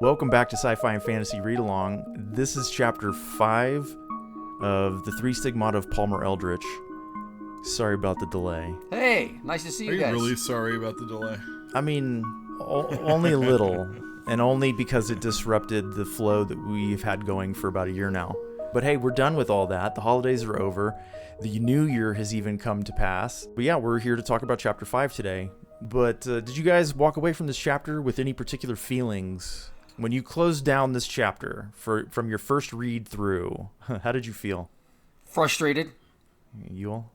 Welcome back to Sci-Fi and Fantasy Read Along. This is chapter 5 of the 3 Stigmata of Palmer Eldritch. Sorry about the delay. Hey, nice to see you guys. Are you really sorry about the delay? I mean, only a little, and only because it disrupted the flow that we've had going for about a year now. But hey, we're done with all that. The holidays are over. The new year has even come to pass. But yeah, we're here to talk about chapter 5 today. But did you guys walk away from this chapter with any particular feelings? When you closed down this chapter from your first read through, how did you feel? Frustrated. You all?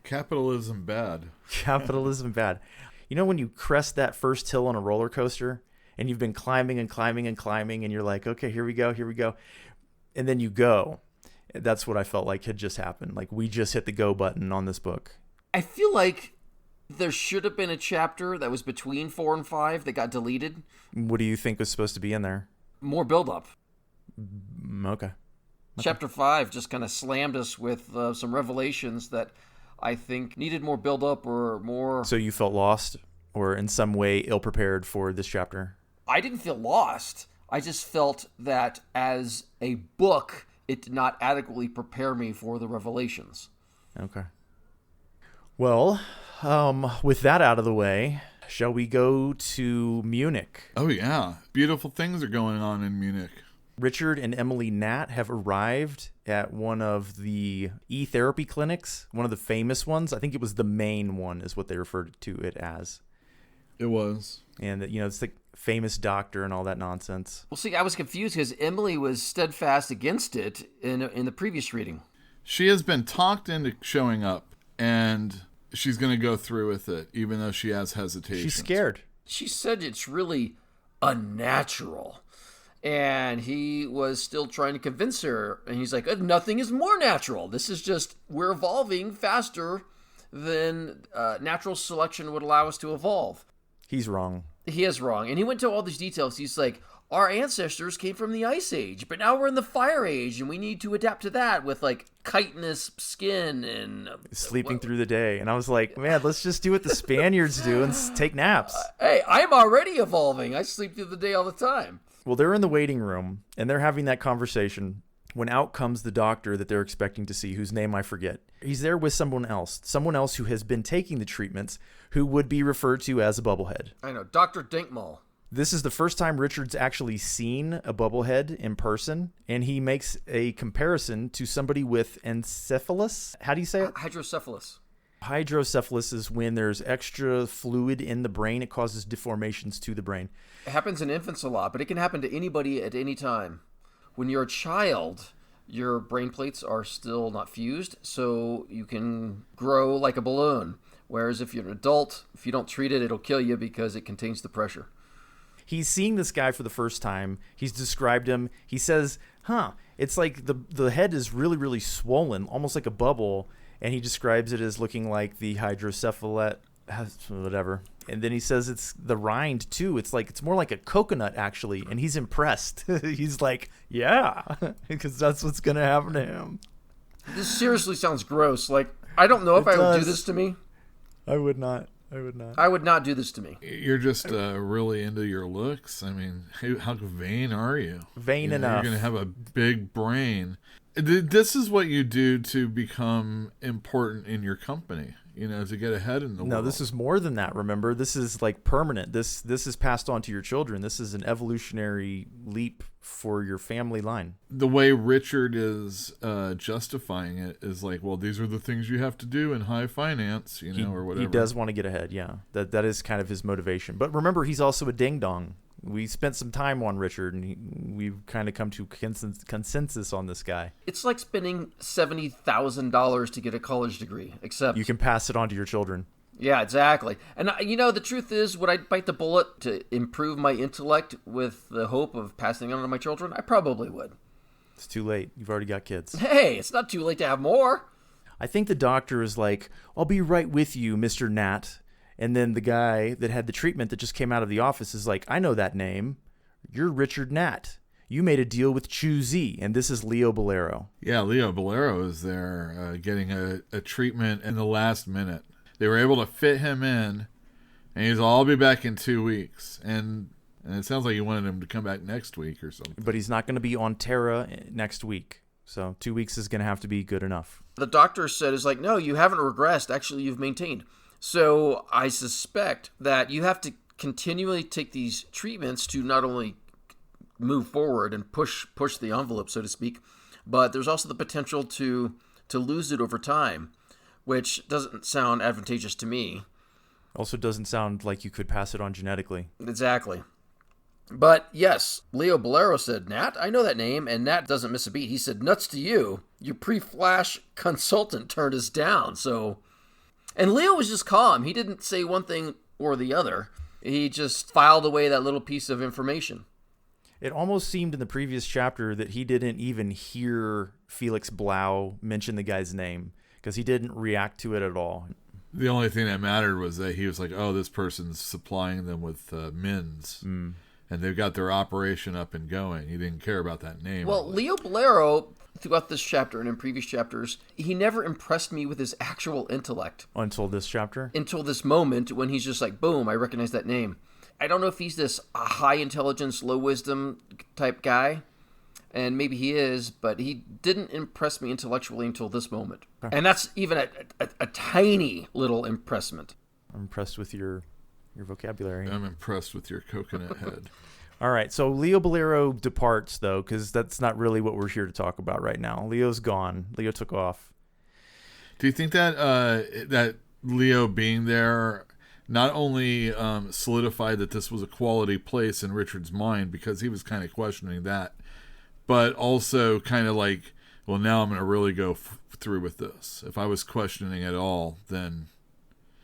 Capitalism bad. Capitalism bad. You know when you crest that first hill on a roller coaster and you've been climbing and climbing and climbing and you're like, okay, here we go. And then you go. That's what I felt like had just happened. Like we just hit the go button on this book. I feel like there should have been a chapter that was between 4 and 5 that got deleted. What do you think was supposed to be in there? More build-up. Okay. Chapter 5 just kind of slammed us with some revelations that I think needed more build-up or more... So you felt lost or in some way ill-prepared for this chapter? I didn't feel lost. I just felt that as a book, it did not adequately prepare me for the revelations. Okay. Well, with that out of the way, shall we go to Munich? Oh, yeah. Beautiful things are going on in Munich. Richard and Emily Hnatts have arrived at one of the e-therapy clinics, one of the famous ones. I think it was the main one is what they referred to it as. It was. And, it's the famous doctor and all that nonsense. Well, see, I was confused because Emily was steadfast against it in the previous reading. She has been talked into showing up, and she's going to go through with it, even though she has hesitation. She's scared. She said it's really unnatural. And he was still trying to convince her. And he's like, nothing is more natural. This is just, we're evolving faster than natural selection would allow us to evolve. He's wrong. He is wrong. And he went into all these details. He's like, our ancestors came from the Ice Age, but now we're in the Fire Age, and we need to adapt to that with, like, chitinous skin and... sleeping through the day. And I was like, man, let's just do what the Spaniards do and take naps. Hey, I'm already evolving. I sleep through the day all the time. Well, they're in the waiting room, and they're having that conversation when out comes the doctor that they're expecting to see, whose name I forget. He's there with someone else who has been taking the treatments, who would be referred to as a bubblehead. I know, Dr. Dinkmall. This is the first time Richard's actually seen a bubblehead in person, and he makes a comparison to somebody with encephalus. How do you say it? Hydrocephalus. Hydrocephalus is when there's extra fluid in the brain. It causes deformations to the brain. It happens in infants a lot, but it can happen to anybody at any time. When you're a child, your brain plates are still not fused, so you can grow like a balloon. Whereas if you're an adult, if you don't treat it, it'll kill you because it contains the pressure. He's seeing this guy for the first time. He's described him. He says, it's like the head is really, really swollen, almost like a bubble. And he describes it as looking like the hydrocephalus, whatever. And then he says it's the rind too. It's more like a coconut actually. And he's impressed. He's like, yeah, because that's what's going to happen to him. This seriously sounds gross. Like, I don't know if I would do this to me. I would not. I would not do this to me. You're just really into your looks. I mean, how vain are you? Vain enough. You're going to have a big brain. This is what you do to become important in your company, to get ahead in the world. No, this is more than that, remember? This is like permanent. This is passed on to your children. This is an evolutionary leap for your family line. The way Richard is justifying it is like, well, these are the things you have to do in high finance, or whatever. He does want to get ahead, yeah. That is kind of his motivation. But remember, he's also a ding-dong. We spent some time on Richard, and we've kind of come to consensus on this guy. It's like spending $70,000 to get a college degree, except... you can pass it on to your children. Yeah, exactly. And, the truth is, would I bite the bullet to improve my intellect with the hope of passing it on to my children? I probably would. It's too late. You've already got kids. Hey, it's not too late to have more. I think the doctor is like, I'll be right with you, Mr. Hnatts. And then the guy that had the treatment that just came out of the office is like, I know that name. You're Richard Hnatts. You made a deal with Chu Z, and this is Leo Bulero. Yeah, Leo Bulero is there getting a treatment in the last minute. They were able to fit him in, and he's all, I'll be back in 2 weeks. And And it sounds like you wanted him to come back next week or something. But he's not going to be on Terra next week. So 2 weeks is going to have to be good enough. The doctor said, is like, no, you haven't regressed. Actually, you've maintained. So I suspect that you have to continually take these treatments to not only move forward and push the envelope, so to speak, but there's also the potential to lose it over time, which doesn't sound advantageous to me. Also doesn't sound like you could pass it on genetically. Exactly. But yes, Leo Bulero said, Nat, I know that name, and Nat doesn't miss a beat. He said, nuts to you. Your pre-flash consultant turned us down. So, and Leo was just calm. He didn't say one thing or the other. He just filed away that little piece of information. It almost seemed in the previous chapter that he didn't even hear Felix Blau mention the guy's name because he didn't react to it at all. The only thing that mattered was that he was like, oh, this person's supplying them with mins. And they've got their operation up and going. He didn't care about that name. Well, really. Leo Bulero, throughout this chapter and in previous chapters, he never impressed me with his actual intellect. Until this chapter? Until this moment when he's just like, boom, I recognize that name. I don't know if he's this high intelligence, low wisdom type guy. And maybe he is, but he didn't impress me intellectually until this moment. Okay. And that's even a tiny little impressment. I'm impressed with your vocabulary. I'm impressed with your coconut head. All right, so Leo Bulero departs, though, because that's not really what we're here to talk about right now. Leo's gone. Leo took off. Do you think that that Leo being there not only solidified that this was a quality place in Richard's mind, because he was kind of questioning that, but also kind of like, well, now I'm going to really go through with this. If I was questioning at all, then...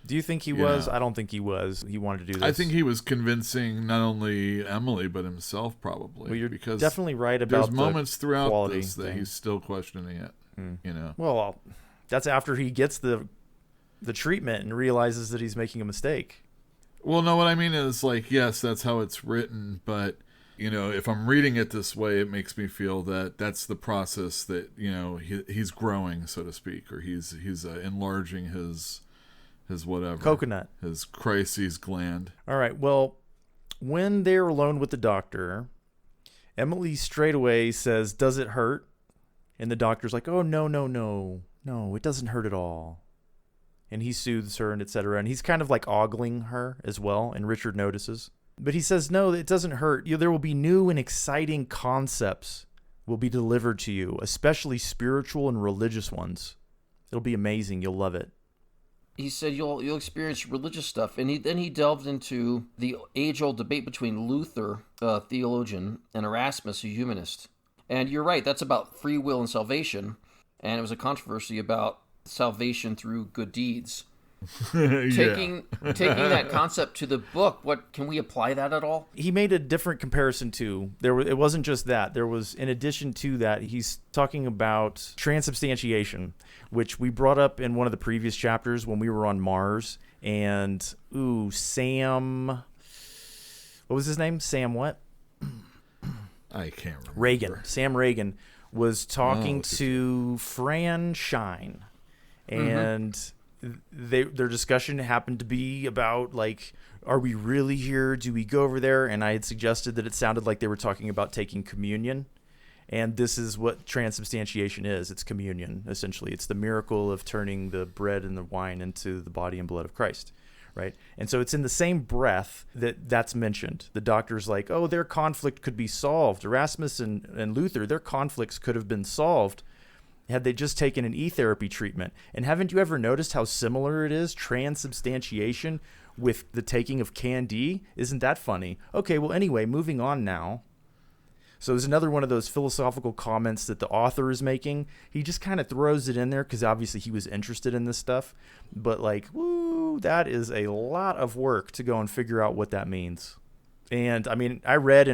Do you think he was? I don't think he was. He wanted to do this. I think he was convincing not only Emily, but himself probably. Well, you're because definitely right about there's moments throughout this thing that he's still questioning it. You know. Well, that's after he gets the treatment and realizes that he's making a mistake. Well, no, what I mean is, like, yes, that's how it's written, but... You know, if I'm reading it this way, it makes me feel that that's the process that, you know, he's growing, so to speak, or he's enlarging his whatever. Coconut. His crises gland. All right. Well, when they're alone with the doctor, Emily straight away says, does it hurt? And the doctor's like, oh, no, it doesn't hurt at all. And he soothes her and etc. And he's kind of like ogling her as well. And Richard notices. But he says, no, it doesn't hurt. There will be new and exciting concepts will be delivered to you, especially spiritual and religious ones. It'll be amazing. You'll love it. He said you'll experience religious stuff. And then he delved into the age-old debate between Luther, a theologian, and Erasmus, a humanist. And you're right, that's about free will and salvation. And it was a controversy about salvation through good deeds. Taking that concept to the book, what can we apply that at all? He made a different comparison too. It wasn't just that. There was, in addition to that, he's talking about transubstantiation, which we brought up in one of the previous chapters when we were on Mars. And Sam, what was his name? Sam what? I can't remember. Reagan. Sam Reagan was talking to Fran Shine, and their discussion happened to be about, like, are we really here? Do we go over there? And I had suggested that it sounded like they were talking about taking communion. And this is what transubstantiation is. It's communion, essentially. It's the miracle of turning the bread and the wine into the body and blood of Christ, right? And so it's in the same breath that's mentioned. The doctor's like, oh, their conflict could be solved. Erasmus and Luther, their conflicts could have been solved had they just taken an e-therapy treatment. And haven't you ever noticed how similar it is, transubstantiation, with the taking of Candy? Isn't that funny? Okay, well, anyway, moving on now. So there's another one of those philosophical comments that the author is making. He just kind of throws it in there because obviously he was interested in this stuff. But, like, woo, that is a lot of work to go and figure out what that means. And, I mean, I read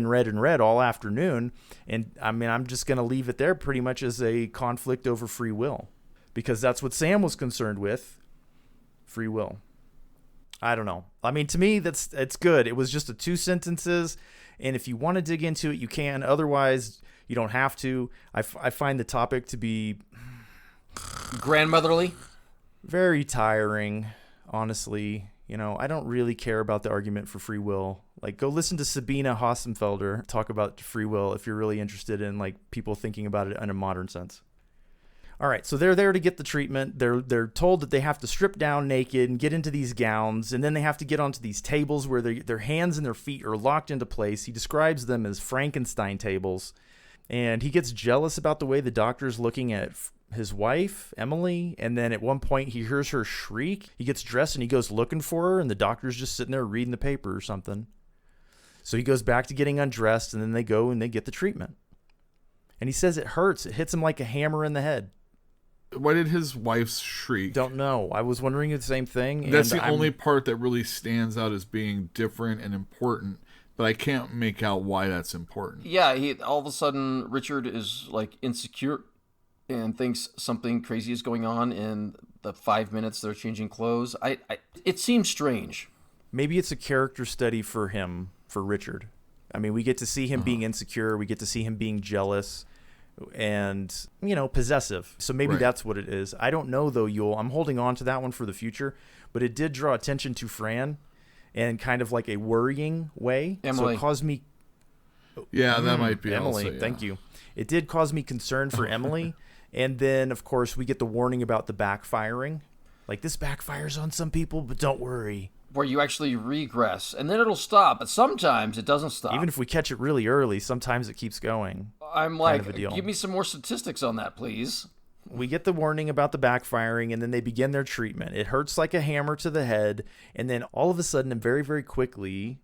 all afternoon, and, I mean, I'm just going to leave it there pretty much as a conflict over free will, because that's what Sam was concerned with, free will. I don't know. I mean, to me, it's good. It was just 2 sentences, and if you want to dig into it, you can. Otherwise, you don't have to. I find the topic to be grandmotherly, very tiring, honestly. You know, I don't really care about the argument for free will Like, go listen to Sabina Hossenfelder talk about free will if you're really interested in like people thinking about it in a modern sense. All right, so they're there to get the treatment. They're told that they have to strip down naked and get into these gowns, and then they have to get onto these tables where their hands and their feet are locked into place. He describes them as Frankenstein tables, and he gets jealous about the way the doctor's looking at his wife, Emily, and then at one point he hears her shriek. He gets dressed and he goes looking for her, and the doctor's just sitting there reading the paper or something. So he goes back to getting undressed, and then they go and they get the treatment. And he says it hurts. It hits him like a hammer in the head. Why did his wife shriek? Don't know. I was wondering the same thing. That's the only part that really stands out as being different and important, but I can't make out why that's important. Yeah, all of a sudden Richard is like insecure and thinks something crazy is going on in the 5 minutes they're changing clothes. It seems strange. Maybe it's a character study for him, for Richard. I mean, we get to see him being insecure. We get to see him being jealous and, possessive. So maybe that's what it is. I don't know, though, Yule. I'm holding on to that one for the future. But it did draw attention to Fran in kind of like a worrying way. Emily. So it caused me... Yeah, that might be Emily, also, yeah. Thank you. It did cause me concern for Emily. And then, of course, we get the warning about the backfiring. Like, this backfires on some people, but don't worry. Where you actually regress, and then it'll stop, but sometimes it doesn't stop. Even if we catch it really early, sometimes it keeps going. I'm like, kind of a deal. give me some more statistics on that, please. We get the warning about the backfiring, and then they begin their treatment. It hurts like a hammer to the head, and then all of a sudden, and very, very quickly,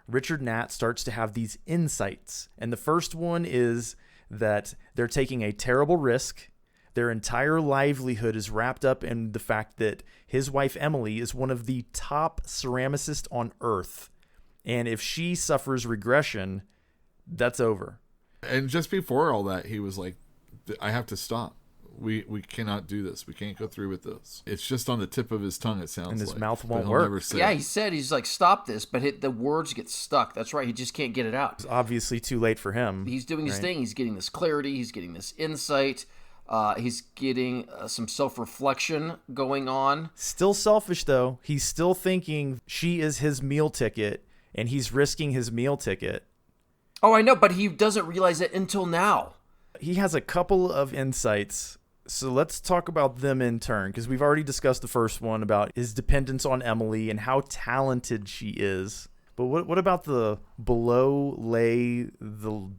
Richard Hnatts starts to have these insights. And the first one is that they're taking a terrible risk. Their entire livelihood is wrapped up in the fact that his wife, Emily, is one of the top ceramicists on Earth. And if she suffers regression, that's over. And just before all that, he was like, I have to stop. We cannot do this. We can't go through with this. It's just on the tip of his tongue, it sounds like. And his mouth won't But he'll work. never say Yeah, it. he said, he's like, stop this, but the words get stuck. That's right, he just can't get it out. It's obviously too late for him. He's doing his thing. He's getting this clarity. He's getting this insight. He's getting some self-reflection going on. Still selfish, though. He's still thinking she is his meal ticket, and he's risking his meal ticket. Oh, I know, but he doesn't realize it until now. He has a couple of insights. So let's talk about them in turn, because we've already discussed the first one about his dependence on Emily and how talented she is. But what about the below lay the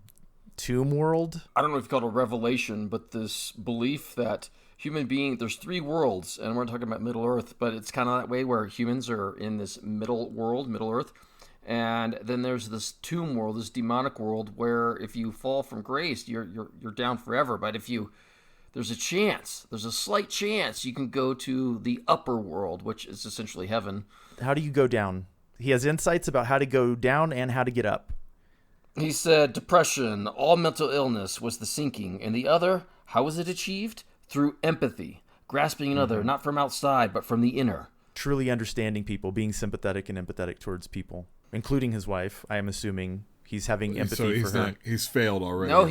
tomb world? I don't know if you call it a revelation, but this belief that there's three worlds, and we're talking about Middle Earth, but it's kind of that way where humans are in this middle world, Middle Earth, and then there's this tomb world, this demonic world, where if you fall from grace, you're down forever. But if there's a slight chance you can go to the upper world, which is essentially heaven. How do you go down? He has insights about how to go down and how to get up. He said depression, all mental illness was the sinking, and the other, how was it achieved? Through empathy, grasping another, not from outside, but from the inner. Truly understanding people, being sympathetic and empathetic towards people, including his wife. I am assuming he's having empathy for her. He's failed already. No,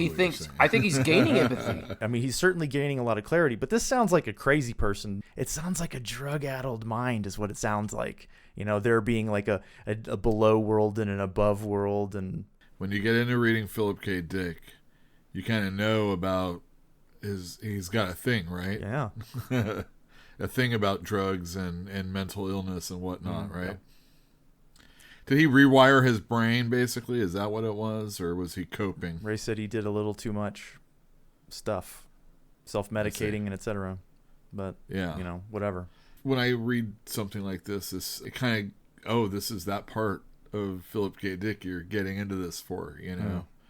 I think he's gaining empathy. I mean, he's certainly gaining a lot of clarity, but this sounds like a crazy person. It sounds like a drug-addled mind is what it sounds like. There being like a below world and an above world. And when you get into reading Philip K. Dick, you kind of know about he's got a thing, right? Yeah. A thing about drugs and mental illness and whatnot, right? Did he rewire his brain, basically? Is that what it was? Or was he coping? Ray said he did a little too much stuff, self-medicating and etc. But, yeah, whatever. When I read something like this, it kind of, this is that part of Philip K. Dick you're getting into this for,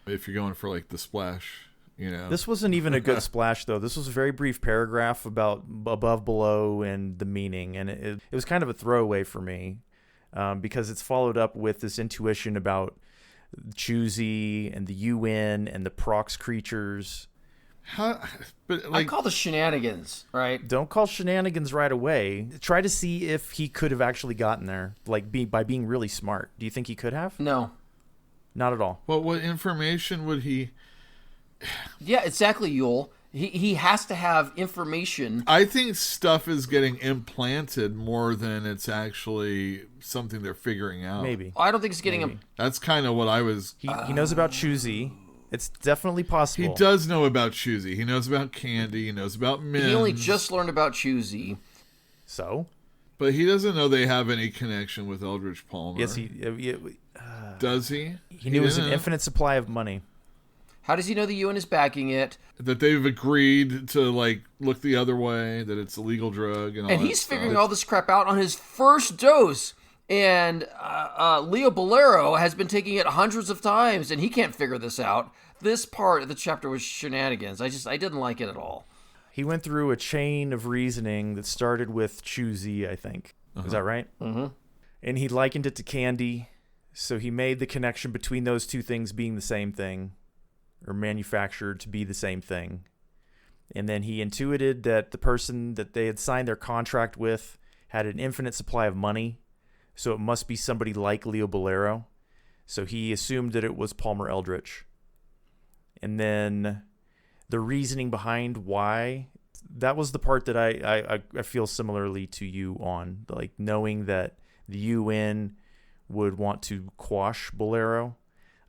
If you're going for, like, the splash, This wasn't even a good splash, though. This was a very brief paragraph about above, below, and the meaning. And it was kind of a throwaway for me. Because it's followed up with this intuition about Choosy and the UN and the Prox creatures. I call the shenanigans, right? Don't call shenanigans right away. Try to see if he could have actually gotten there, by being really smart. Do you think he could have? No. Not at all. Well, what information would he... Yeah, exactly, Yule. He has to have information. I think stuff is getting implanted more than it's actually something they're figuring out. Maybe. I don't think he's getting That's kind of what I was... He knows about Choosy. It's definitely possible. He does know about Choosy. He knows about Candy. He knows about Mims. He only just learned about Choosy. So? But he doesn't know they have any connection with Eldritch Palmer. Yes, Does he? He knew it was an infinite supply of money. How does he know the UN is backing it? That they've agreed to, like, look the other way, that it's a legal drug and all that And he's stuff. figuring all this crap out on his first dose. And Leo Bulero has been taking it hundreds of times, and he can't figure this out. This part of the chapter was shenanigans. I didn't like it at all. He went through a chain of reasoning that started with Choosy, I think. Is that right? Mm-hmm. And he likened it to Candy. So he made the connection between those two things being the same thing, or manufactured to be the same thing. And then he intuited that the person that they had signed their contract with had an infinite supply of money, so it must be somebody like Leo Bulero. So he assumed that it was Palmer Eldritch. And then the reasoning behind why, that was the part that I feel similarly to you on, like knowing that the UN would want to quash Bolero.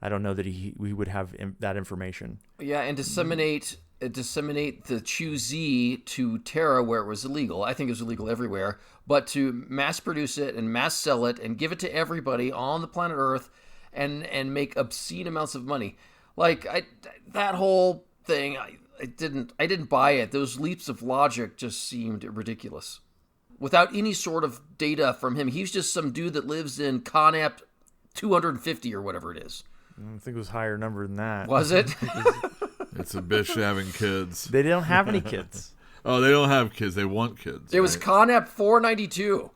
I don't know that we would have that information. Yeah, and disseminate the Choosy to Terra where it was illegal. I think it was illegal everywhere. But to mass produce it and mass sell it and give it to everybody on the planet Earth and make obscene amounts of money. Like, that whole thing, I didn't buy it. Those leaps of logic just seemed ridiculous. Without any sort of data from him. He's just some dude that lives in Connept 250 or whatever it is. I think it was a higher number than that. Was it? It's a bitch having kids. They don't have any kids. Oh, they don't have kids. They want kids. It was Connept 492.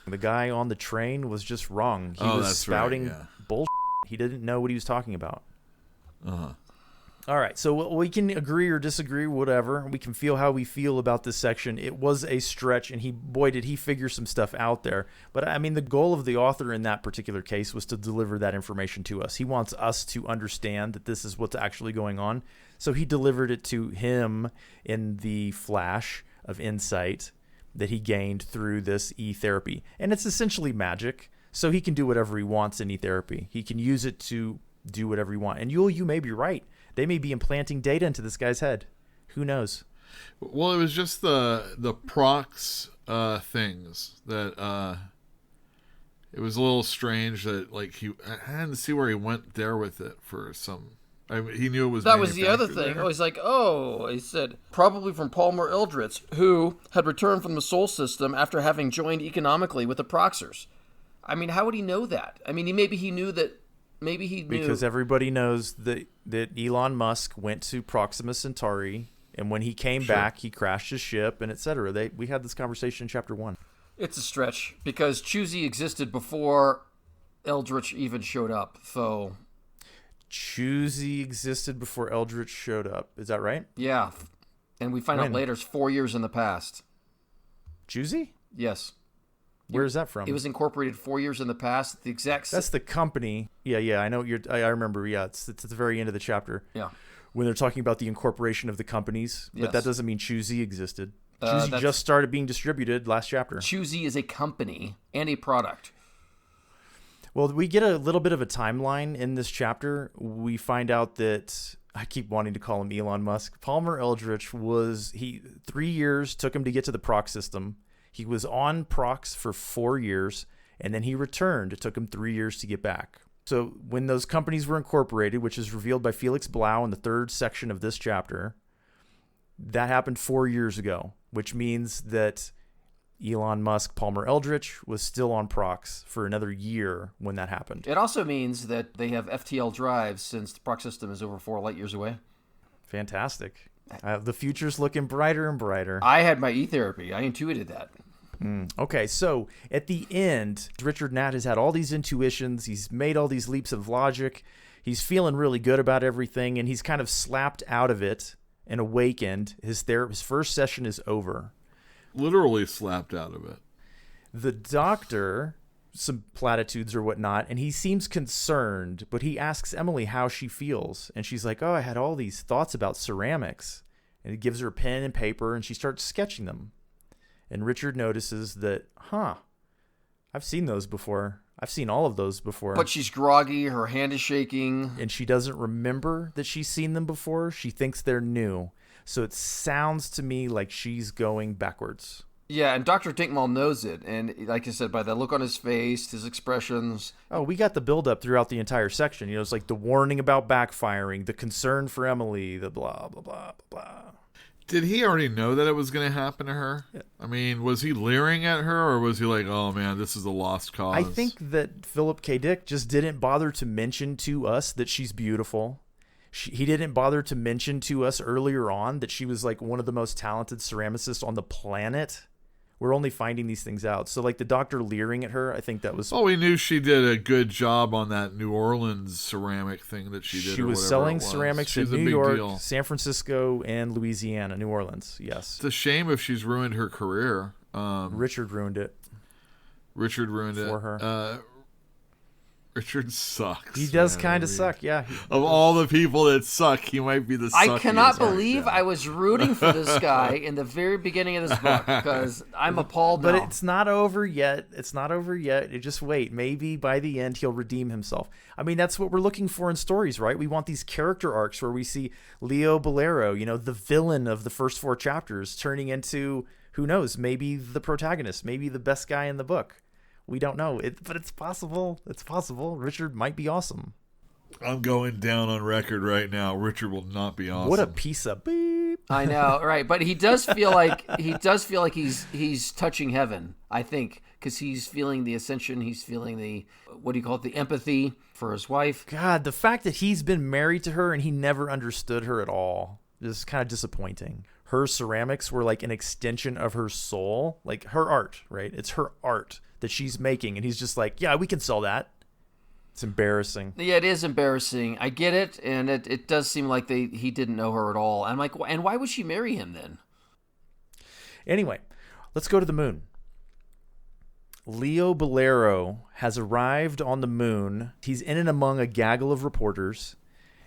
The guy on the train was just wrong. He was spouting bullshit. He didn't know what he was talking about. Uh-huh. All right, so we can agree or disagree, whatever. We can feel how we feel about this section. It was a stretch, and did he figure some stuff out there. But, I mean, the goal of the author in that particular case was to deliver that information to us. He wants us to understand that this is what's actually going on. So he delivered it to him in the flash of insight that he gained through this e-therapy. And it's essentially magic, so he can do whatever he wants in e-therapy. He can use it to do whatever he wants. And you may be right. They may be implanting data into this guy's head. Who knows? Well, it was just the prox things that it was a little strange that, like, I didn't see where he went there with it for some. He knew it was. That was the other thing. There. I was like, he said, probably from Palmer Eldritch, who had returned from the Sol system after having joined economically with the Proxers. I mean, how would he know that? I mean, maybe he knew that. Maybe he knew. Because everybody knows that Elon Musk went to Proxima Centauri, and when he came back, he crashed his ship, and etc. We had this conversation in chapter 1. It's a stretch, because Choosy existed before Eldritch even showed up, so... Choosy existed before Eldritch showed up. Is that right? Yeah, and we find out later it's 4 years in the past. Choosy? Yes. Where is that from? It was incorporated 4 years in the past. The exact. That's the company. Yeah. I know I remember. Yeah, it's at the very end of the chapter. Yeah. When they're talking about the incorporation of the companies, yes. But that doesn't mean Choosy existed. Choosy just started being distributed last chapter. Choosy is a company and a product. Well, we get a little bit of a timeline in this chapter. We find out that I keep wanting to call him Elon Musk. Palmer Eldritch 3 years took him to get to the Prox system. He was on Prox for 4 years, and then he returned. It took him 3 years to get back. So when those companies were incorporated, which is revealed by Felix Blau in the third section of this chapter, that happened 4 years ago, which means that Elon Musk, Palmer Eldritch, was still on Prox for another year when that happened. It also means that they have FTL drives since the Prox system is over 4 light years away. Fantastic. The future's looking brighter and brighter. I had my e-therapy. I intuited that. Okay, so at the end, Richard Nat has had all these intuitions. He's made all these leaps of logic. He's feeling really good about everything, and he's kind of slapped out of it and awakened. His first session is over. Literally slapped out of it. The doctor, some platitudes or whatnot, and he seems concerned, but he asks Emily how she feels, and she's like, I had all these thoughts about ceramics. And he gives her a pen and paper, and she starts sketching them. And Richard notices that, I've seen those before. I've seen all of those before. But she's groggy, her hand is shaking. And she doesn't remember that she's seen them before. She thinks they're new. So it sounds to me like she's going backwards. Yeah, and Dr. Dinkmal knows it. And like I said, by the look on his face, his expressions. Oh, we got the buildup throughout the entire section. You know, it's like the warning about backfiring, the concern for Emily, the blah, blah, blah, blah, blah. Did he already know that it was going to happen to her? Yeah. I mean, was he leering at her, or was he like, oh, man, this is a lost cause? I think that Philip K. Dick just didn't bother to mention to us that she's beautiful. He didn't bother to mention to us earlier on that she was like one of the most talented ceramicists on the planet. We're only finding these things out. So like the doctor leering at her, I think that was... Well, we knew she did a good job on that New Orleans ceramic thing that she did. She was selling ceramics in New York, San Francisco, and Louisiana, New Orleans. Yes. It's a shame if she's ruined her career. Richard ruined it. Richard ruined it for her. Richard sucks. He does kind of suck, yeah. Of all the people that suck, he might be the suckiest. I cannot believe I was rooting for this guy in the very beginning of this book, because I'm appalled now. But it's not over yet. It's not over yet. You just wait. Maybe by the end he'll redeem himself. I mean, that's what we're looking for in stories, right? We want these character arcs where we see Leo Bulero, you know, the villain of the first 4 chapters, turning into, who knows, maybe the protagonist, maybe the best guy in the book. We don't know, but it's possible. It's possible. Richard might be awesome. I'm going down on record right now. Richard will not be awesome. What a piece of beep. I know, right? But he does feel like he's touching heaven. I think because he's feeling the ascension. He's feeling the, what do you call it? The empathy for his wife. God, the fact that he's been married to her and he never understood her at all is kind of disappointing. Her ceramics were like an extension of her soul, like her art, right? It's her art that she's making, and he's just like, yeah, we can sell that. It's embarrassing. Yeah, it is embarrassing. I get it, and it does seem like he didn't know her at all. I'm like, and why would she marry him then? Anyway, let's go to the moon. Leo Bulero has arrived on the moon. He's in and among a gaggle of reporters,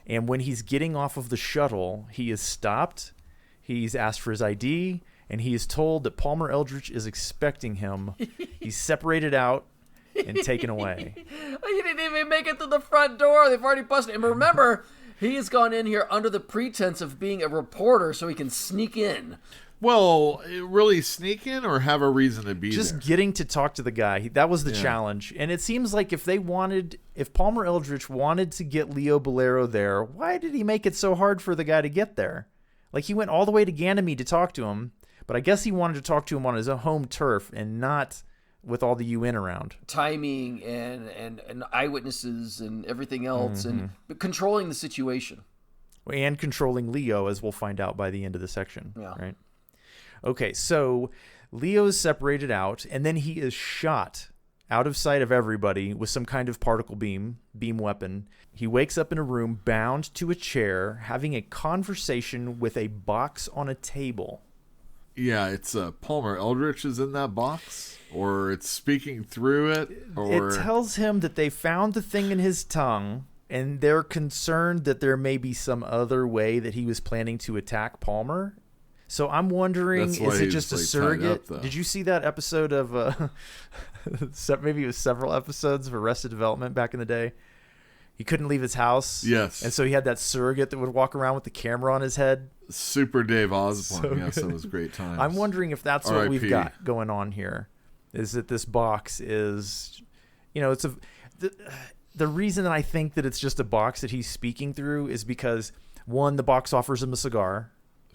and when he's getting off of the shuttle, he is stopped. He's asked for his ID, and he is told that Palmer Eldritch is expecting him. He's separated out and taken away. He didn't even make it to the front door. They've already busted him. And remember, he has gone in here under the pretense of being a reporter so he can sneak in. Well, really sneak in or have a reason to be just there? Just getting to talk to the guy. That was the challenge. And it seems like if Palmer Eldritch wanted to get Leo Bulero there, why did he make it so hard for the guy to get there? Like, he went all the way to Ganymede to talk to him, but I guess he wanted to talk to him on his own home turf and not with all the UN around. Timing and eyewitnesses and everything else, and controlling the situation. And controlling Leo, as we'll find out by the end of the section. Yeah. Right? Okay, so Leo is separated out, and then he is shot out of sight of everybody with some kind of particle beam weapon. He wakes up in a room bound to a chair, having a conversation with a box on a table. Yeah, it's Palmer Eldritch is in that box, or it's speaking through it, or it tells him that they found the thing in his tongue, and they're concerned that there may be some other way that he was planning to attack Palmer. So I'm wondering, is it just a surrogate? Did you see that episode of maybe it was several episodes of Arrested Development back in the day? He couldn't leave his house. Yes. And so he had that surrogate that would walk around with the camera on his head. Super Dave Osborne. Yes, that was great times. I'm wondering if that's what we've got going on here. Is that this box is, it's the reason that I think that it's just a box that he's speaking through is because, one, the box offers him a cigar,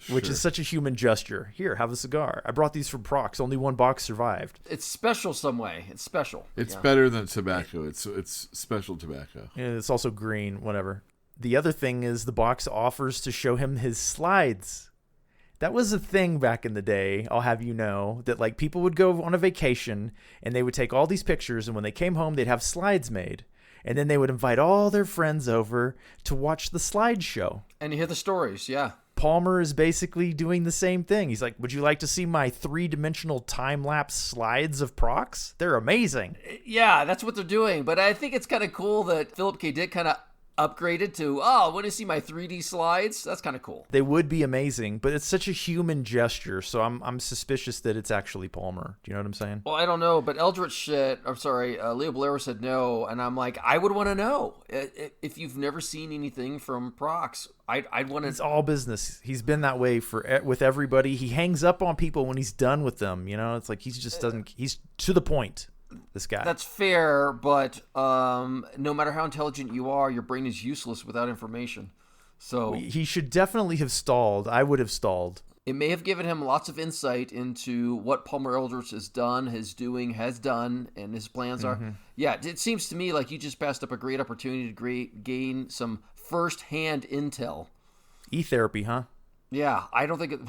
which is such a human gesture. Here, have a cigar. I brought these from Prox. Only one box survived. It's special some way. It's special. It's better than tobacco. It's special tobacco. And it's also green, whatever. The other thing is the box offers to show him his slides. That was a thing back in the day, I'll have you know, that like people would go on a vacation and they would take all these pictures, and when they came home, they'd have slides made. And then they would invite all their friends over to watch the slideshow. And you hear the stories, yeah. Palmer is basically doing the same thing. He's like, would you like to see my 3-dimensional time-lapse slides of Prox? They're amazing. Yeah, that's what they're doing. But I think it's kind of cool that Philip K. Dick kind of upgraded to, oh, want to see my 3D slides? That's kind of cool. They would be amazing, but it's such a human gesture, so I'm suspicious that it's actually Palmer. Do you know what I'm saying? Well, I don't know, but Eldritch Leo Bulero said no, and I'm like, I would want to know. If you've never seen anything from Prox, I'd want to... It's all business. He's been that way with everybody. He hangs up on people when he's done with them, you know? It's like he's to the point, this guy. That's fair, but no matter how intelligent you are, your brain is useless without information. So he should definitely have stalled. I would have stalled. It may have given him lots of insight into what Palmer Eldritch has done, has done, and his plans are. Yeah, it seems to me like you just passed up a great opportunity to gain some first-hand intel. E-therapy, huh? Yeah, I don't think it...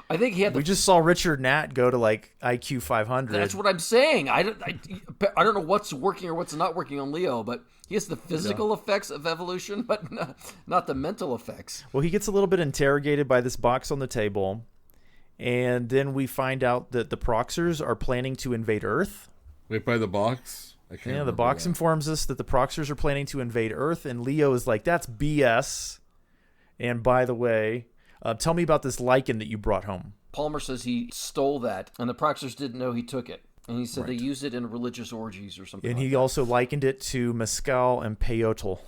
I think he had We just saw Richard Nat go to, like, IQ 500. That's what I'm saying. I don't know what's working or what's not working on Leo, but he has the physical effects of evolution, but not the mental effects. Well, he gets a little bit interrogated by this box on the table, and then we find out that the Proxers are planning to invade Earth. Wait, by the box? Yeah, the box informs us that the Proxers are planning to invade Earth, and Leo is like, that's BS. And by the way... tell me about this lichen that you brought home. Palmer says he stole that, and the Proxers didn't know he took it. And he said they used it in religious orgies or something. And he also likened it to mescal and peyote.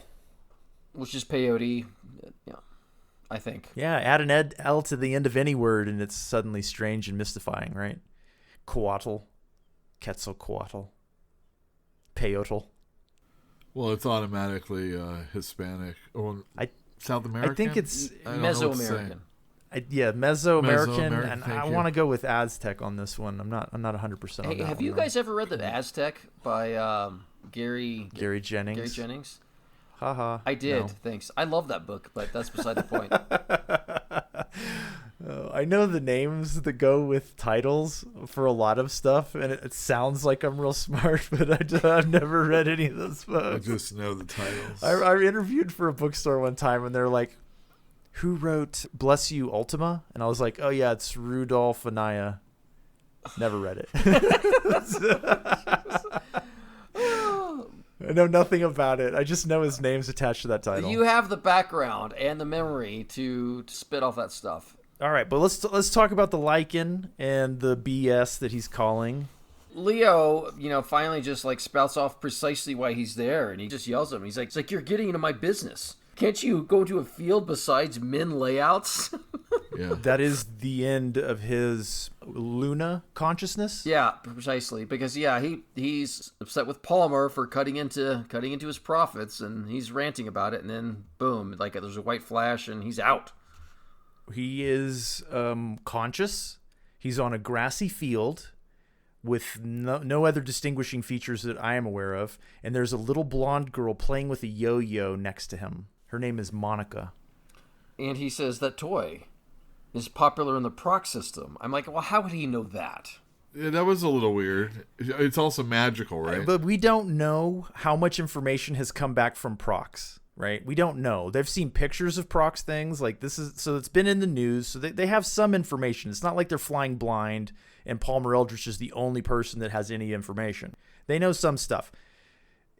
Which is peyote, yeah, I think. Yeah, add an L to the end of any word, and it's suddenly strange and mystifying, right? Coatl, Quetzalcoatl, peyote. Well, it's automatically Hispanic or South American. I think it's Mesoamerican. Mesoamerican, and I want to go with Aztec on this one. I'm not 100% on that. Have you guys ever read The Aztec by Gary Jennings? Gary Jennings. Haha. I did. No. Thanks. I love that book, but that's beside the point. I know the names that go with titles for a lot of stuff, and it sounds like I'm real smart, but I've never read any of those books. I just know the titles. I interviewed for a bookstore one time, and they're like, who wrote Bless You Ultima? And I was like, oh yeah, it's Rudolph Anaya. Never read it. I know nothing about it. I just know his name's attached to that title. You have the background and the memory to spit off that stuff. All right, but let's talk about the lichen and the BS that he's calling. Leo, finally just like spouts off precisely why he's there, and he just yells at him. He's like, you're getting into my business. Can't you go to a field besides min layouts? Yeah. That is the end of his Luna consciousness. Yeah, precisely. Because he's upset with Palmer for cutting into his profits, and he's ranting about it, and then boom, like there's a white flash, and he's out. He is conscious. He's on a grassy field with no other distinguishing features that I am aware of, and there's a little blonde girl playing with a yo-yo next to him. Her name is Monica. And he says that toy is popular in the Prox system. I'm like, well, how would he know that? Yeah, that was a little weird. It's also magical, right? But we don't know how much information has come back from Prox, right? We don't know. They've seen pictures of Prox things. Like so it's been in the news. So they have some information. It's not like they're flying blind and Palmer Eldritch is the only person that has any information. They know some stuff.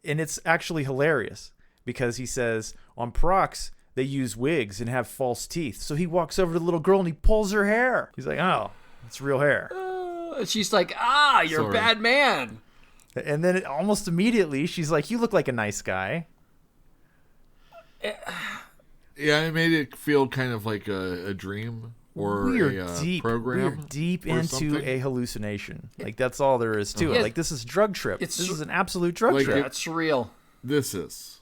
And it's actually hilarious because he says on Prox, they use wigs and have false teeth. So he walks over to the little girl and he pulls her hair. He's like, oh, it's real hair. She's like, you're a bad man. And then almost immediately, she's like, you look like a nice guy. Yeah, it made it feel kind of like a dream or a program. We're deep into something. a hallucination. Like, that's all there is to it. Like, this is drug trip. This is an absolute drug trip. It's surreal. This is.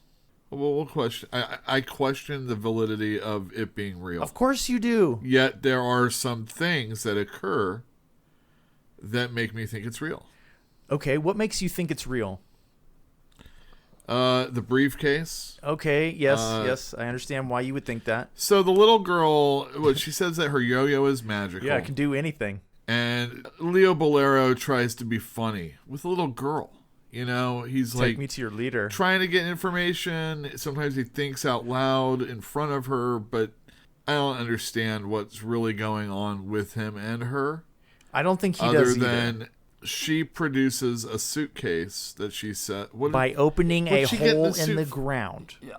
Well, we'll question. I question the validity of it being real. Of course you do. Yet there are some things that occur that make me think it's real. Okay, what makes you think it's real? The briefcase. Okay, yes, I understand why you would think that. So the little girl, she says that her yo-yo is magical. Yeah, it can do anything. And Leo Bulero tries to be funny with a little girl. He's like, take me to your leader. Trying to get information. Sometimes he thinks out loud in front of her, but I don't understand what's really going on with him and her. I don't think he other does either. Than she produces a suitcase that she said by opening a hole in the ground. Yeah.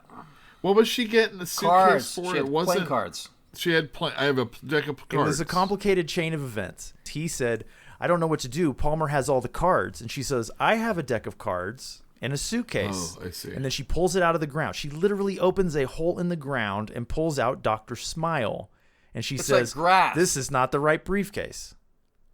What was she getting the suitcase Cards. for? She had It wasn't playing cards. She had I have a deck of cards. It was a complicated chain of events. He said, I don't know what to do. Palmer has all the cards. And she says, I have a deck of cards and a suitcase. Oh, I see. And then she pulls it out of the ground. She literally opens a hole in the ground and pulls out Dr. Smile. And she says, like grass. This is not the right briefcase.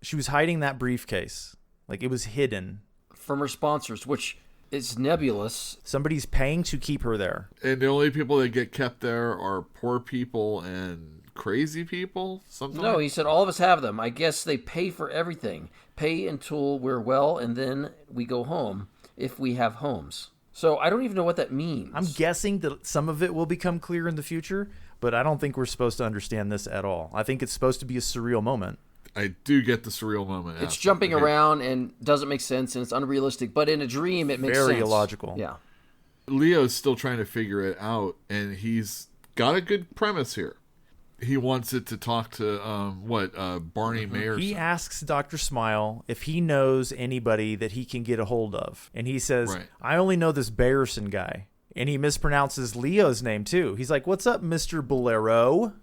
She was hiding that briefcase. Like it was hidden. From her sponsors, which is nebulous. Somebody's paying to keep her there. And the only people that get kept there are poor people and crazy people? Something No, like he said all of us have them. I guess they pay for everything. Pay until we're well, and then we go home, if we have homes. So I don't even know what that means. I'm guessing that some of it will become clear in the future, but I don't think we're supposed to understand this at all. I think it's supposed to be a surreal moment. I do get the surreal moment. It's jumping around and doesn't make sense, and it's unrealistic. But in a dream, it makes sense. Very illogical. Yeah. Leo's still trying to figure it out, and he's got a good premise here. He wants it to talk to Barney Mayer. He asks Dr. Smile if he knows anybody that he can get a hold of. And he says, Right. I only know this Bayerson guy. And he mispronounces Leo's name too. He's like, what's up, Mr. Bolero?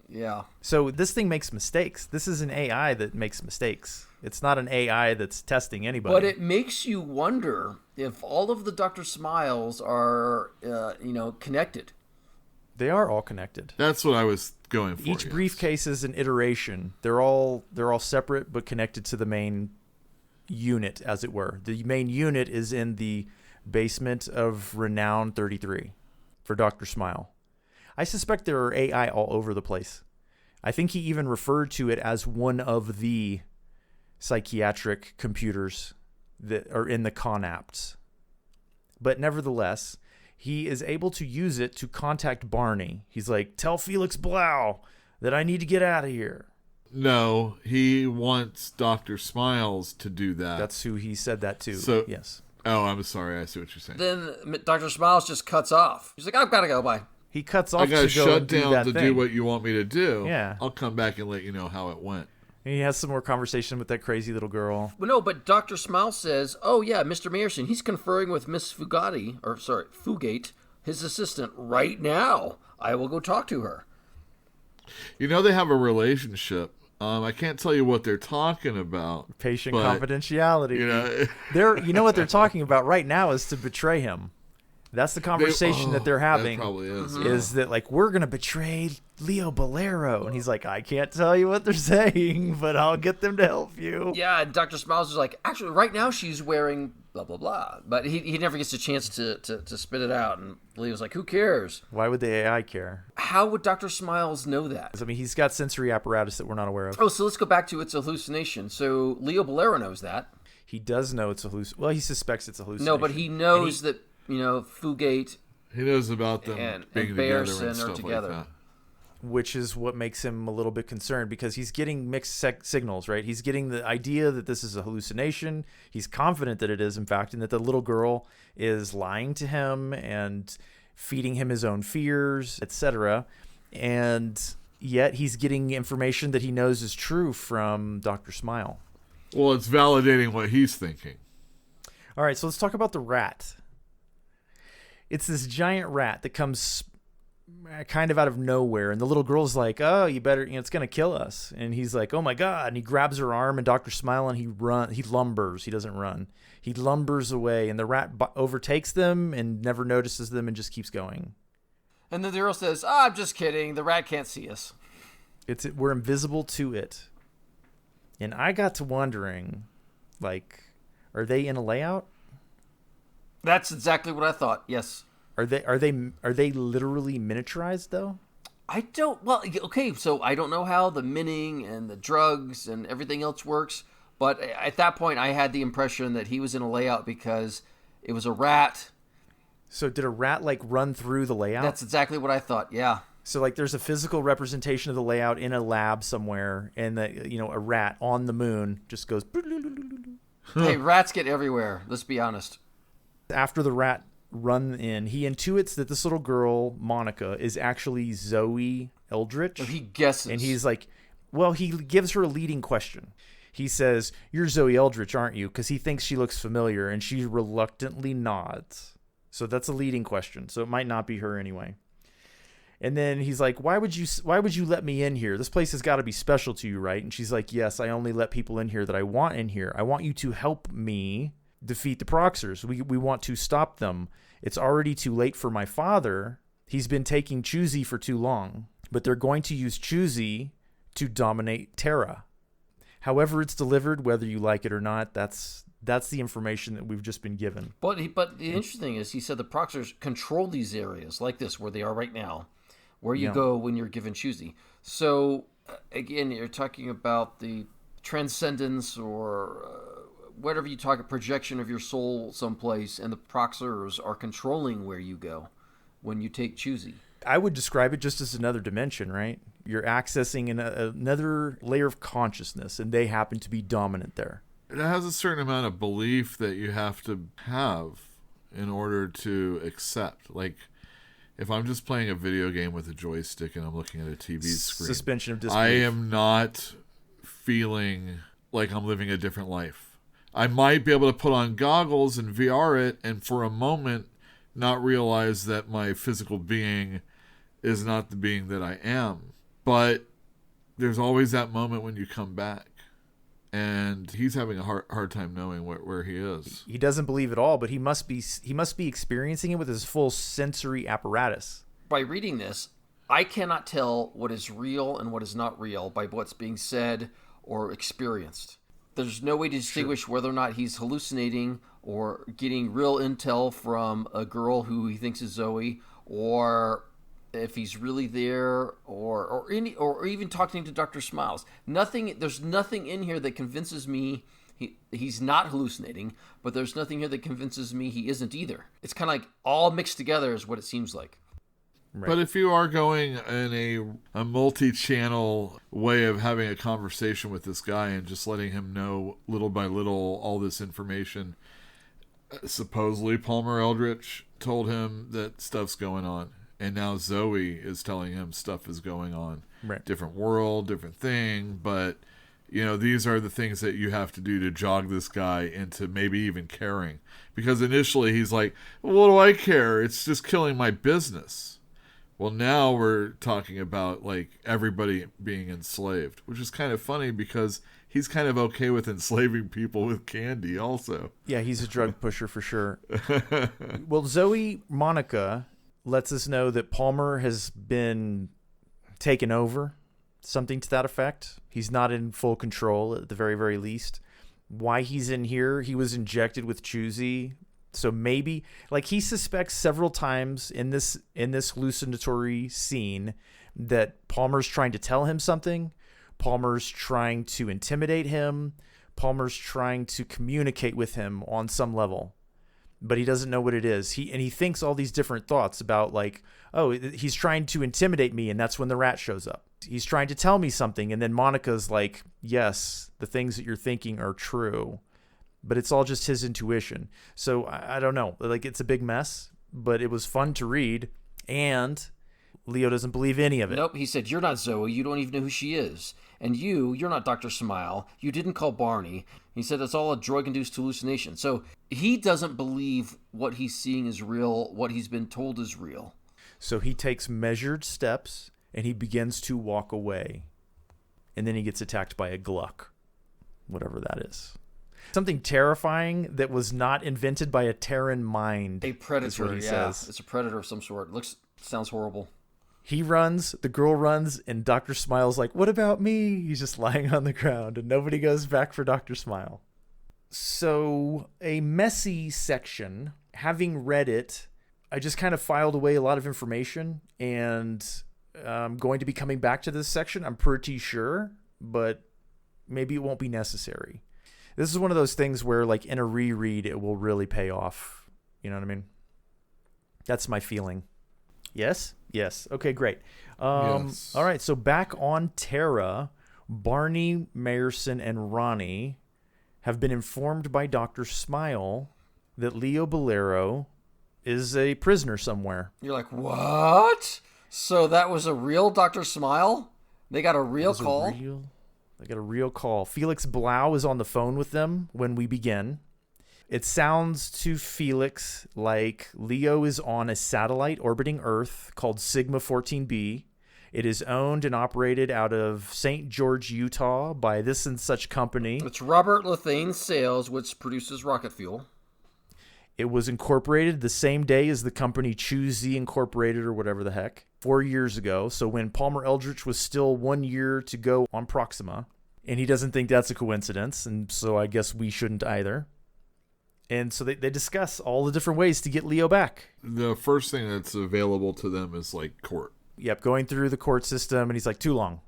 Yeah. So this thing makes mistakes. This is an AI that makes mistakes. It's not an AI that's testing anybody. But it makes you wonder if all of the Dr. Smiles are, connected. They are all connected. That's what I was going for. Each yes. briefcase is an iteration. They're all separate but connected to the main unit, as it were. The main unit is in the basement of Renown 33 for Dr. Smile. I suspect there are AI all over the place. I think he even referred to it as one of the psychiatric computers that are in the Conapts. But nevertheless, he is able to use it to contact Barney. He's like, tell Felix Blau that I need to get out of here. No, he wants Dr. Smiles to do that. That's who he said that to. So- yes. Oh, I'm sorry. I see what you're saying. Then Dr. Smiles just cuts off. He's like, I've got to go. Bye. He cuts off I got to to go shut and do down that to thing. do what you want me to do. Yeah. I'll come back and let you know how it went. And he has some more conversation with that crazy little girl. Well, no, but Dr. Smile says, oh, yeah, Mr. Mayerson, he's conferring with Miss Fugate, his assistant, right now. I will go talk to her. You know they have a relationship. I can't tell you what they're talking about. Patient but, confidentiality. You know what they're talking about right now is to betray him. That's the conversation that they're having. That probably is. Is that like, we're going to betray Leo Bulero? And he's like, I can't tell you what they're saying, but I'll get them to help you. Yeah, and Dr. Smiles is like, actually, right now she's wearing blah, blah, blah. But he never gets a chance to spit it out. And Leo's like, who cares? Why would the AI care? How would Dr. Smiles know that? I mean, he's got sensory apparatus that we're not aware of. Oh, so let's go back to its hallucination. So Leo Bulero knows that. He does know it's a hallucination. Well, he suspects it's a hallucination. No, but he knows that, Fugate He knows about them and being together Bayerson and stuff are together. like that. Which is what makes him a little bit concerned, because he's getting mixed signals, right? He's getting the idea that this is a hallucination. He's confident that it is, in fact, and that the little girl is lying to him and feeding him his own fears, etc. And yet he's getting information that he knows is true from Dr. Smile. Well, it's validating what he's thinking. All right, so let's talk about the rat. It's this giant rat that comes kind of out of nowhere, and the little girl's like, oh, you better, it's going to kill us. And he's like, oh my God. And he grabs her arm, and Dr. Smile, and he lumbers. He doesn't run. He lumbers away, and the rat overtakes them and never notices them and just keeps going. And then the girl says, I'm just kidding. The rat can't see us. We're invisible to it. And I got to wondering, like, are they in a layout? That's exactly what I thought. Yes. Are they literally miniaturized though? Okay, so I don't know how the minning and the drugs and everything else works, but at that point I had the impression that he was in a layout because it was a rat. So did a rat like run through the layout? That's exactly what I thought. Yeah. So like there's a physical representation of the layout in a lab somewhere, and a rat on the moon just goes. Hey, rats get everywhere. Let's be honest. After the rat run in, he intuits that this little girl, Monica, is actually Zoe Eldritch. He guesses. And he's like, well, he gives her a leading question. He says, you're Zoe Eldritch, aren't you? Because he thinks she looks familiar, and she reluctantly nods. So that's a leading question. So it might not be her anyway. And then he's like, why would you let me in here? This place has got to be special to you, right? And she's like, yes, I only let people in here that I want in here. I want you to help me defeat the Proxers. We want to stop them. It's already too late for my father. He's been taking Choosy for too long. But they're going to use Choosy to dominate Terra. However it's delivered, whether you like it or not, that's the information that we've just been given. But the interesting thing is, he said the Proxers control these areas like this, where they are right now, where you go when you're given Choosy. So, again, you're talking about the transcendence or whatever you talk, a projection of your soul someplace, and the Proxers are controlling where you go when you take Choosy. I would describe it just as another dimension, right? You're accessing another layer of consciousness, and they happen to be dominant there. It has a certain amount of belief that you have to have in order to accept. Like, if I'm just playing a video game with a joystick and I'm looking at a TV screen, suspension of disbelief. I am not feeling like I'm living a different life. I might be able to put on goggles and VR it, and for a moment not realize that my physical being is not the being that I am. But there's always that moment when you come back. And he's having a hard time knowing where he is. He doesn't believe it all, but he must be experiencing it with his full sensory apparatus. By reading this, I cannot tell what is real and what is not real by what's being said or experienced. There's no way to distinguish whether or not he's hallucinating or getting real intel from a girl who he thinks is Zoe, or if he's really there, or even talking to Dr. Smiles. There's nothing in here that convinces me he's not hallucinating, but there's nothing here that convinces me he isn't either. It's kind of like all mixed together is what it seems like. Right. But if you are going in a multi-channel way of having a conversation with this guy and just letting him know little by little all this information, supposedly Palmer Eldritch told him that stuff's going on. And now Zoe is telling him stuff is going on. Right. Different world, different thing. But, these are the things that you have to do to jog this guy into maybe even caring. Because initially he's like, what do I care? It's just killing my business. Well, now we're talking about, like, everybody being enslaved. Which is kind of funny because he's kind of okay with enslaving people with candy also. Yeah, he's a drug pusher for sure. Well, Zoe Monica lets us know that Palmer has been taken over, something to that effect. He's not in full control at the very, very least. Why he's in here, he was injected with Choosy. So maybe, like, he suspects several times in this hallucinatory scene that Palmer's trying to tell him something. Palmer's trying to intimidate him. Palmer's trying to communicate with him on some level. But he doesn't know what it is. He thinks all these different thoughts about, like, oh, he's trying to intimidate me, and that's when the rat shows up. He's trying to tell me something, and then Monica's like, yes, the things that you're thinking are true. But it's all just his intuition. So I don't know. Like, it's a big mess, but it was fun to read, and Leo doesn't believe any of it. Nope, he said, you're not Zoe. You don't even know who she is. And you're not Dr. Smile. You didn't call Barney. He said it's all a drug-induced hallucination. So he doesn't believe what he's seeing is real, what he's been told is real. So he takes measured steps, and he begins to walk away. And then he gets attacked by a Gluck, whatever that is. Something terrifying that was not invented by a Terran mind. A predator, is what he says. It's a predator of some sort. Sounds horrible. He runs, the girl runs, and Dr. Smile's like, what about me? He's just lying on the ground, and nobody goes back for Dr. Smile. So, a messy section. Having read it, I just kind of filed away a lot of information, and I'm going to be coming back to this section, I'm pretty sure, but maybe it won't be necessary. This is one of those things where, like, in a reread, it will really pay off. You know what I mean? That's my feeling. Yes? Yes. Okay, great. Yes. All right, so back on Terra, Barney, Mayerson, and Ronnie have been informed by Dr. Smile that Leo Bulero is a prisoner somewhere. You're like, what? So that was a real Dr. Smile? They got a real call? They got a real call. Felix Blau is on the phone with them when we begin. It sounds to Felix like Leo is on a satellite orbiting Earth called Sigma 14b. It is owned and operated out of St. George, Utah by this and such company. It's Robert Lethane Sales, which produces rocket fuel. It was incorporated the same day as the company Choose Z Incorporated or whatever the heck, 4 years ago. So when Palmer Eldritch was still 1 year to go on Proxima. And he doesn't think that's a coincidence, and so I guess we shouldn't either. And so they discuss all the different ways to get Leo back. The first thing that's available to them is like court. Yep, going through the court system, and he's like, too long.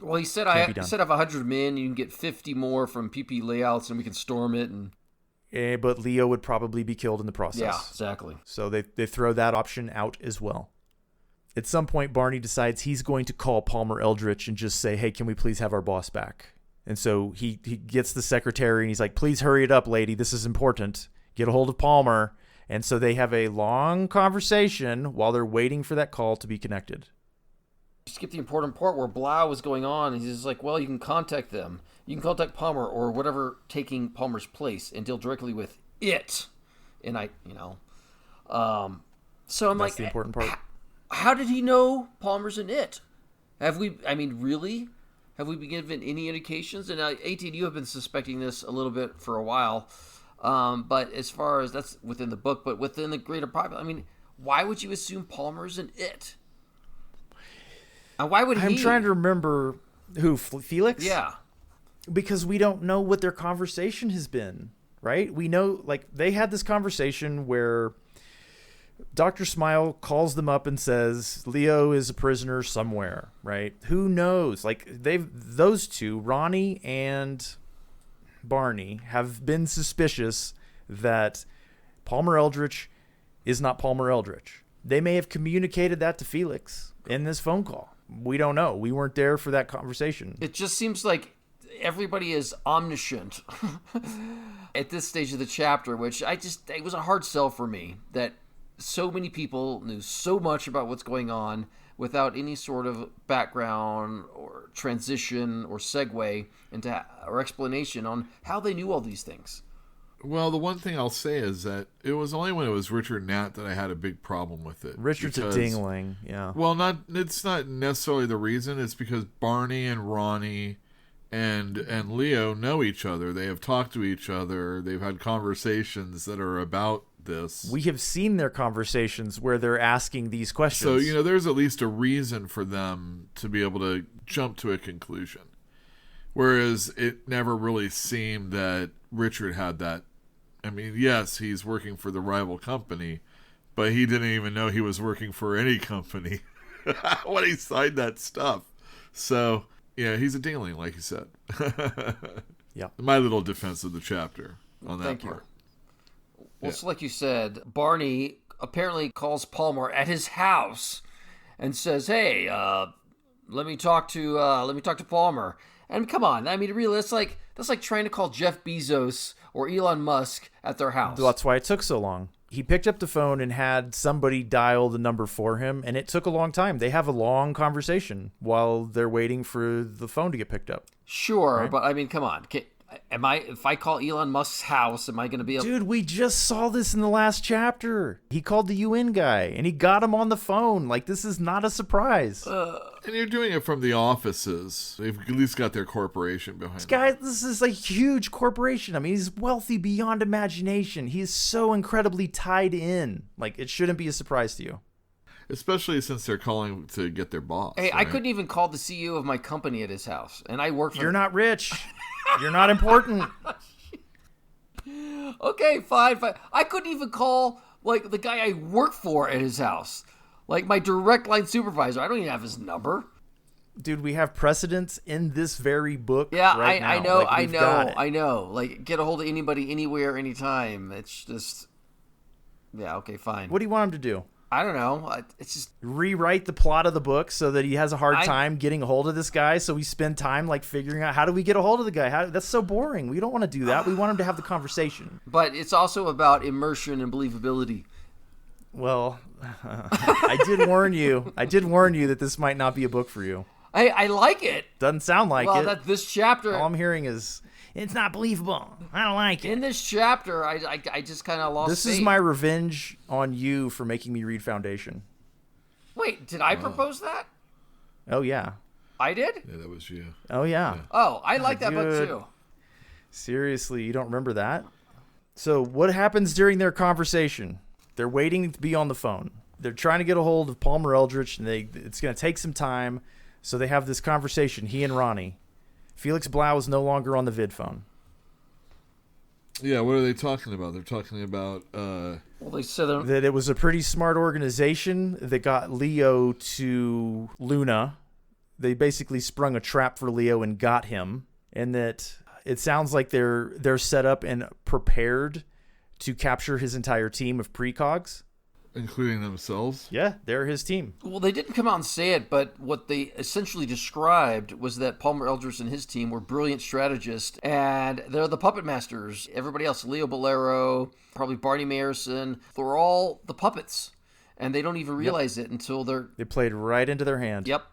Well, he said, I have 100 men. You can get 50 more from PP layouts, and we can storm it. But Leo would probably be killed in the process. Yeah, exactly. So they throw that option out as well. At some point, Barney decides he's going to call Palmer Eldritch and just say, hey, can we please have our boss back? And so he gets the secretary, and he's like, please hurry it up, lady. This is important. Get a hold of Palmer. And so they have a long conversation while they're waiting for that call to be connected. You skip the important part where Blau is going on, and he's just like, well, you can contact them. You can contact Palmer or whatever taking Palmer's place and deal directly with it. And so I'm That's the important part. How did he know Palmer's an it? Really? Have we been given any indications? And 18, you have been suspecting this a little bit for a while. But as far as that's within the book, but within the greater population, why would you assume Palmer's an it? And why would he? I'm trying to remember who, Felix? Yeah. Because we don't know what their conversation has been, right? We know, they had this conversation where Dr. Smile calls them up and says, Leo is a prisoner somewhere, right? Who knows? Those two, Ronnie and Barney, have been suspicious that Palmer Eldritch is not Palmer Eldritch. They may have communicated that to Felix in this phone call. We don't know. We weren't there for that conversation. It just seems like everybody is omniscient at this stage of the chapter, which it was a hard sell for me that so many people knew so much about what's going on without any sort of background or transition or segue into or explanation on how they knew all these things. Well, the one thing I'll say is that it was only when it was Richard Nat that I had a big problem with it. Richard's a dingling, yeah. Well, it's not necessarily the reason. It's because Barney and Ronnie and Leo know each other. They have talked to each other. They've had conversations that are about this. We have seen their conversations where they're asking these questions. So, there's at least a reason for them to be able to jump to a conclusion. Whereas it never really seemed that Richard had that. Yes, he's working for the rival company, but he didn't even know he was working for any company when he signed that stuff. So, yeah, he's a dingling, like you said. Yeah. My little defense of the chapter on that Thank part. You. Well, so like you said, Barney apparently calls Palmer at his house and says, "Hey, let me talk to Palmer." And come on, really, that's like trying to call Jeff Bezos or Elon Musk at their house. That's why it took so long. He picked up the phone and had somebody dial the number for him, and it took a long time. They have a long conversation while they're waiting for the phone to get picked up. Sure, right? But come on. If I call Elon Musk's house, am I going to be able... Dude, we just saw this in the last chapter. He called the UN guy, and he got him on the phone. This is not a surprise. And you're doing it from the offices. They've at least got their corporation behind them. This is a huge corporation. He's wealthy beyond imagination. He's so incredibly tied in. It shouldn't be a surprise to you. Especially since they're calling to get their boss. Hey, right? I couldn't even call the CEO of my company at his house, and I work for... You're not rich. You're not important. Okay, fine. I couldn't even call the guy I work for at his house, my direct line supervisor. I don't even have his number. Dude, we have precedents in this very book. Yeah, right I now. I know. Get a hold of anybody, anywhere, anytime. It's just, yeah, okay, fine. What do you want him to do? I don't know. It's just rewrite the plot of the book so that he has a hard time getting a hold of this guy. So we spend time figuring out how do we get a hold of the guy. That's so boring. We don't want to do that. We want him to have the conversation. But it's also about immersion and believability. Well, I did warn you. I did warn you that this might not be a book for you. I like it. Doesn't sound like it. Well, this chapter. All I'm hearing is It's not believable. I don't like it. In this chapter, I just kind of lost This faith. is my revenge on you for making me read Foundation. Wait, did I propose that? Oh, yeah. I did? Yeah, that was you. Oh, yeah. Oh, I like that book Dude. too. Seriously, you don't remember that? So what happens during their conversation? They're waiting to be on the phone. They're trying to get a hold of Palmer Eldritch, and it's going to take some time. So they have this conversation, he and Ronnie. Felix Blau is no longer on the vid phone. Yeah, what are they talking about? They're talking about... Well, they said That it was a pretty smart organization that got Leo to Luna. They basically sprung a trap for Leo and got him. And that it sounds like they're set up and prepared to capture his entire team of precogs. including themselves. Yeah, they're his team. Well, they didn't come out and say it, but what they essentially described was that Palmer Eldritch and his team were brilliant strategists, and they're the puppet masters. Everybody else, Leo Bulero, probably Barney Mayerson, they're all the puppets, and they don't even realize it until They played right into their hand. Yep.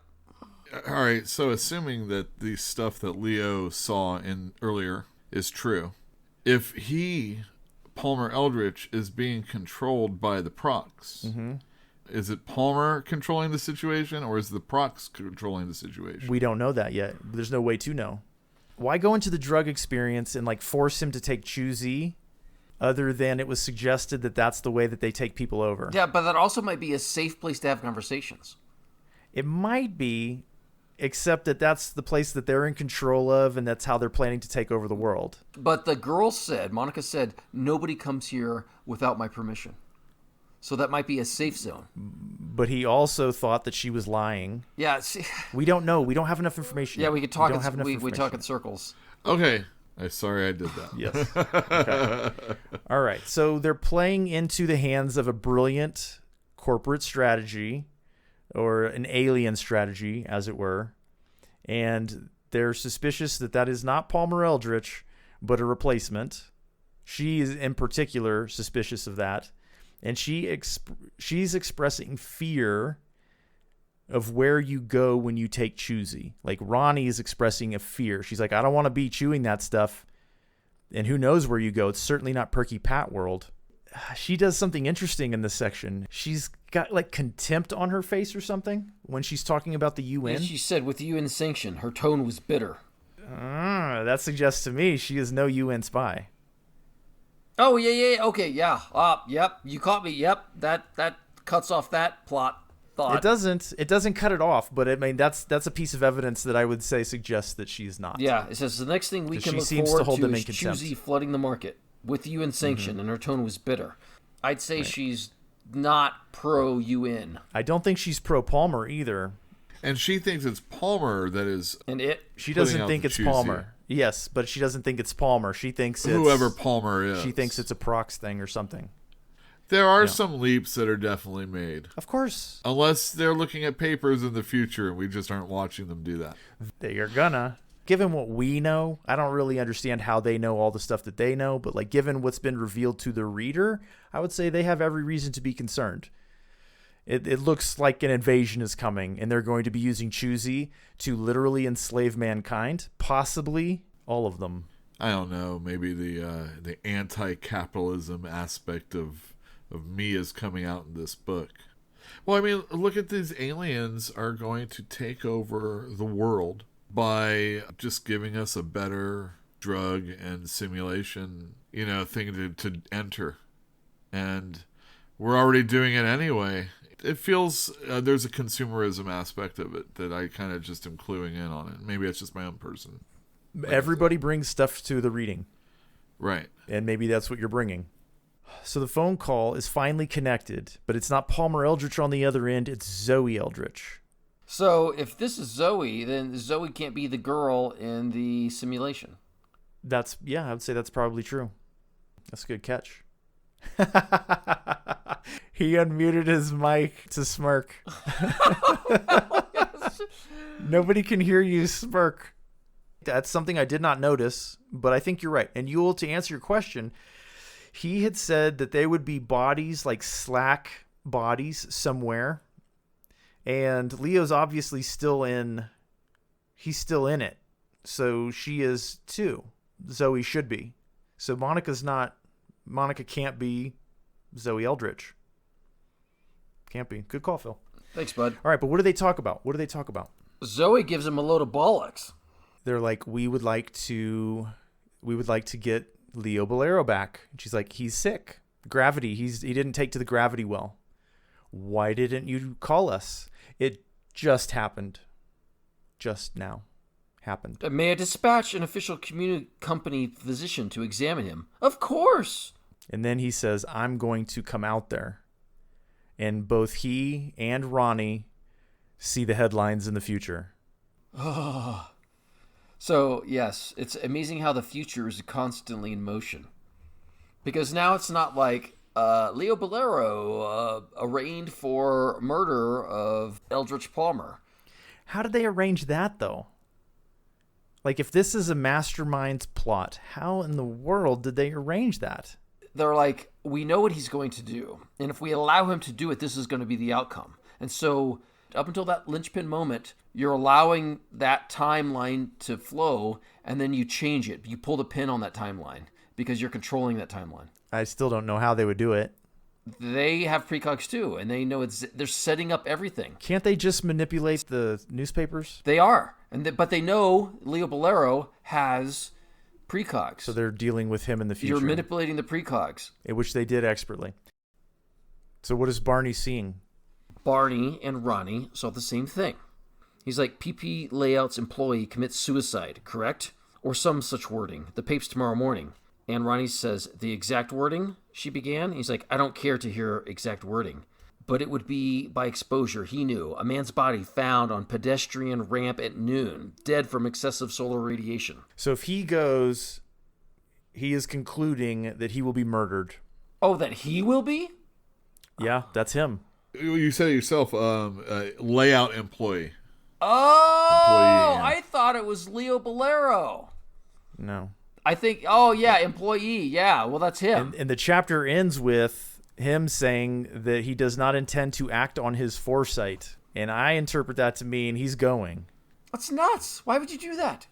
All right, so assuming that the stuff that Leo saw in earlier is true, if he, Palmer Eldritch, is being controlled by the procs, is it Palmer controlling the situation, or is the procs controlling the situation? We don't know that yet. There's no way to know. Why go into the drug experience and force him to take Choosy, other than it was suggested that that's the way that they take people over? Yeah, but that also might be a safe place to have conversations. It might be, except that that's the place that they're in control of, and that's how they're planning to take over the world. But the girl said, Monica said, nobody comes here without my permission. So that might be a safe zone. But he also thought that she was lying. Yeah, see, We don't know. We don't have enough information. yeah, we could talk. don't have enough We information. talk in circles. Okay. I'm sorry I did that. Yes. Okay. All right. So they're playing into the hands of a brilliant corporate strategy, or an alien strategy, as it were. And they're suspicious that that is not Palmer Eldritch, but a replacement. She is in particular suspicious of that. And she's expressing fear of where you go when you take Choosy. Like Ronnie is expressing a fear. She's like, I don't want to be chewing that stuff. And who knows where you go? It's certainly not Perky Pat World. She does something interesting in this section. She's got contempt on her face or something when she's talking about the UN. And she said, with the UN sanction, her tone was bitter. That suggests to me she is no UN spy. Oh, yeah, okay, yeah. Yep, you caught me, yep. That cuts off that plot thought. It doesn't cut it off, but I mean that's a piece of evidence that I would say suggests that she's not. Yeah, it says the next thing we can she look seems to forward hold to them is in contempt. Choosy flooding the market with the UN sanction, and her tone was bitter. I'd say she's not pro-UN. I don't think she's pro Palmer either. And she thinks it's Palmer that is And it... She putting doesn't out think the it's Choosy. Palmer. Yes, but she doesn't think it's Palmer. She thinks it's Whoever Palmer is. She thinks it's a prox thing or something. There are some leaps that are definitely made. Of course. Unless they're looking at papers in the future and we just aren't watching them do that. They're gonna. Given what we know, I don't really understand how they know all the stuff that they know, but given what's been revealed to the reader, I would say they have every reason to be concerned. It looks like an invasion is coming, and they're going to be using Choosy to literally enslave mankind, possibly all of them. I don't know. Maybe the anti-capitalism aspect of me is coming out in this book. Well, I mean, look at these aliens are going to take over the world by just giving us a better drug and simulation, thing to enter. And we're already doing it anyway. It feels there's a consumerism aspect of it that I kind of just am cluing in on it. Maybe it's just my own person. Everybody brings stuff to the reading. Right. And maybe that's what you're bringing. So the phone call is finally connected, but it's not Palmer Eldritch on the other end, it's Zoe Eldritch. So if this is Zoe, then Zoe can't be the girl in the simulation. I would say that's probably true. That's a good catch. He unmuted his mic to smirk. Nobody can hear you smirk. That's something I did not notice, but I think you're right. And Yule, to answer your question, he had said that they would be bodies, slack bodies somewhere. And Leo's obviously still in it. So she is too. Zoe should be. So Monica can't be Zoe Eldritch. Can't be. Good call, Phil. Thanks, bud. All right, but what do they talk about? Zoe gives him a load of bollocks. They're like, we would like to get Leo Bulero back. And she's like, he's sick. Gravity. He didn't take to the gravity well. Why didn't you call us? It just happened. Just now happened. May I dispatch an official company physician to examine him? Of course. And then he says, I'm going to come out there. And both he and Ronnie see the headlines in the future. Oh. So, yes, it's amazing how the future is constantly in motion. Because now it's not like Leo Bulero arraigned for murder of Eldritch Palmer. How did they arrange that, though? Like, if this is a mastermind's plot, how in the world did they arrange that? They're like, we know what he's going to do. And if we allow him to do it, this is going to be the outcome. And so up until that linchpin moment, you're allowing that timeline to flow, and then you change it. You pull the pin on that timeline because you're controlling that timeline. I still don't know how they would do it. They have precogs too, and they know they're setting up everything. Can't they just manipulate the newspapers? They are, but they know Leo Bulero has precogs. So they're dealing with him in the future. You're manipulating the precogs. Which they did expertly. So what is Barney seeing? Barney and Ronnie saw the same thing. He's like, PP Layout's employee commits suicide, correct? Or some such wording. The papes tomorrow morning. And Ronnie says, the exact wording, she began. He's like, I don't care to hear exact wording. But it would be by exposure, he knew. A man's body found on pedestrian ramp at noon, dead from excessive solar radiation. So if he goes, he is concluding that he will be murdered. Oh, that he will be? Yeah, that's him. You said it yourself, layout employee. Oh, Employee, yeah. I thought it was Leo Bulero. No. I think, oh yeah, employee. Yeah, well, that's him. And the chapter ends with him saying that he does not intend to act on his foresight. And I interpret that to mean he's going. That's nuts. Why would you do that?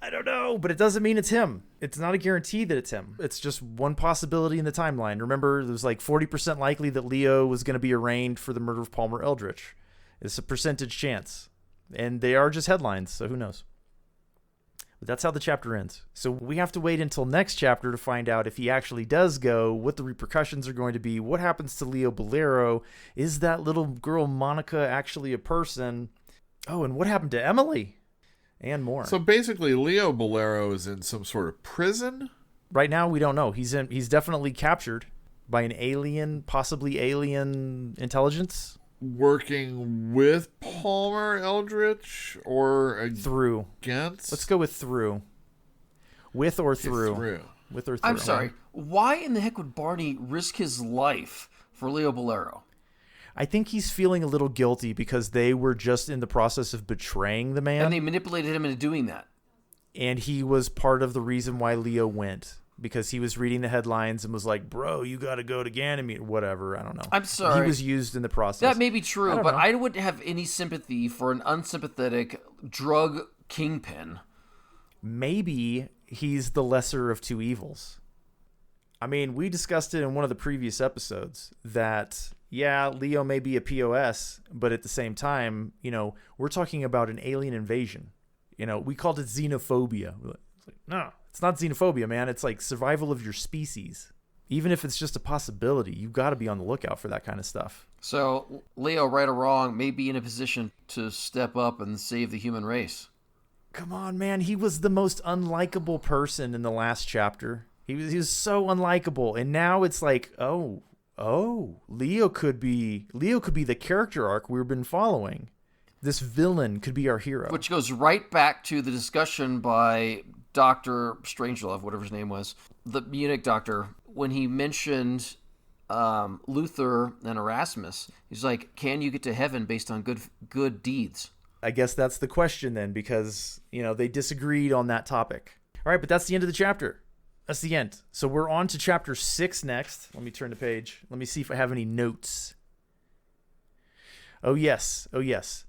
I don't know, but it doesn't mean it's him. It's not a guarantee that it's him. It's just one possibility in the timeline. Remember, there was like 40% likely that Leo was going to be arraigned for the murder of Palmer Eldritch. It's a percentage chance. And they are just headlines, so who knows? But that's how the chapter ends. So we have to wait until next chapter to find out if he actually does go, what the repercussions are going to be, what happens to Leo Bulero, is that little girl Monica actually a person? Oh, and what happened to Emily? And more. So basically, Leo Bulero is in some sort of prison? Right now, we don't know. He's definitely captured by an alien, possibly alien intelligence. Working with Palmer Eldritch or through? Against? Let's go with through. With or through. With or through. I'm sorry. Why in the heck would Barney risk his life for Leo Bulero? I think he's feeling a little guilty because they were just in the process of betraying the man. And they manipulated him into doing that. And he was part of the reason why Leo went. Because he was reading the headlines and was like, bro, you got to go to Ganymede. Whatever. I don't know. I'm sorry. He was used in the process. That may be true, but know. I wouldn't have any sympathy for an unsympathetic drug kingpin. Maybe he's the lesser of two evils. I mean, we discussed it in one of the previous episodes that, yeah, Leo may be a POS, but at the same time, we're talking about an alien invasion. We called it xenophobia. It's like, no, it's not xenophobia, man. It's like survival of your species. Even if it's just a possibility, you've got to be on the lookout for that kind of stuff. So Leo, right or wrong, may be in a position to step up and save the human race. Come on, man. He was the most unlikable person in the last chapter. He was so unlikable. And now it's like, oh, Leo could be the character arc we've been following. This villain could be our hero. Which goes right back to the discussion by Dr. Strangelove, whatever his name was, the Munich doctor, when he mentioned Luther and Erasmus. He's like, can you get to heaven based on good deeds? I guess that's the question then, because, they disagreed on that topic. All right, but that's the end of the chapter. That's the end. So we're on to chapter 6 next. Let me turn the page. Let me see if I have any notes. Oh, yes.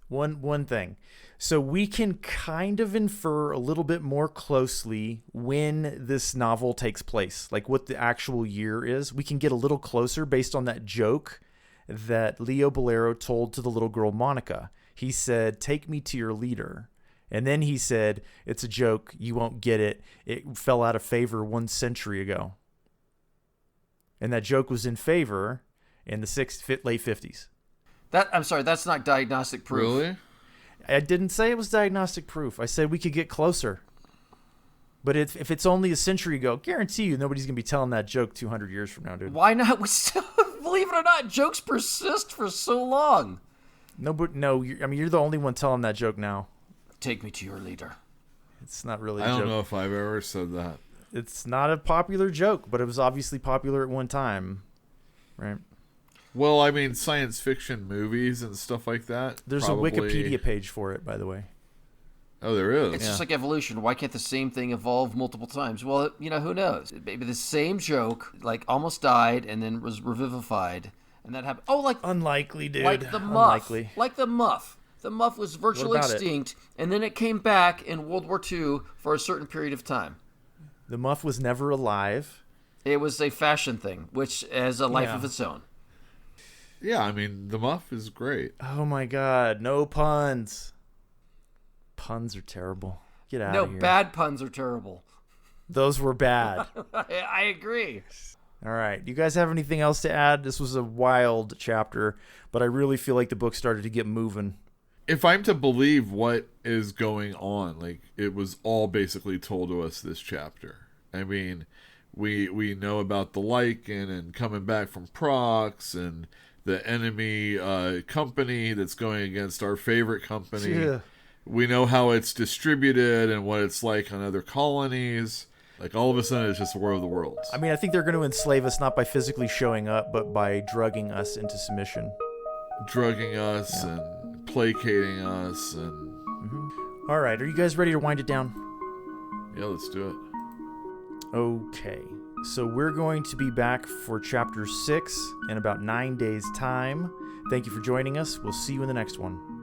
One thing. So we can kind of infer a little bit more closely when this novel takes place, like what the actual year is. We can get a little closer based on that joke that Leo Bulero told to the little girl Monica. He said, "Take me to your leader." And then he said, "It's a joke. You won't get it. It fell out of favor 1 century ago." And that joke was in favor in the late 50s. I'm sorry, that's not diagnostic proof. Really? I didn't say it was diagnostic proof. I said we could get closer. But if it's only a century ago, guarantee you nobody's going to be telling that joke 200 years from now, dude. Why not? We still, believe it or not, jokes persist for so long. No, you're the only one telling that joke now. Take me to your leader. It's not really a I joke. don't know if I've ever said that. It's not a popular joke, but it was obviously popular at one time, right? Well, I mean, science fiction movies and stuff like that. There's probably... a Wikipedia page for it, by the way. Oh, there is? It's just like evolution. Why can't the same thing evolve multiple times? Well, who knows? Maybe the same joke, like, almost died and then was revivified. And that happened. Oh, like... Unlikely, dude. Like the muff. Unlikely. Like the muff. The muff was virtually extinct, and then it came back in World War II for a certain period of time. The muff was never alive. It was a fashion thing, which has a life of its own. Yeah, I mean, the muff is great. Oh my god, no puns. Puns are terrible. Get out of here. No, bad puns are terrible. Those were bad. I agree. All right. You guys have anything else to add? This was a wild chapter, but I really feel like the book started to get moving. If I'm to believe what is going on, like, it was all basically told to us this chapter. I mean, we know about the Lycan and coming back from Prox and the enemy company that's going against our favorite company. Yeah. We know how it's distributed and what it's like on other colonies. Like, all of a sudden, it's just War of the Worlds. I mean, I think they're going to enslave us not by physically showing up, but by drugging us into submission. Drugging us and placating us and... Mm-hmm. All right. Are you guys ready to wind it down? Yeah, let's do it. Okay. So we're going to be back for Chapter 6 in about 9 days' time. Thank you for joining us. We'll see you in the next one.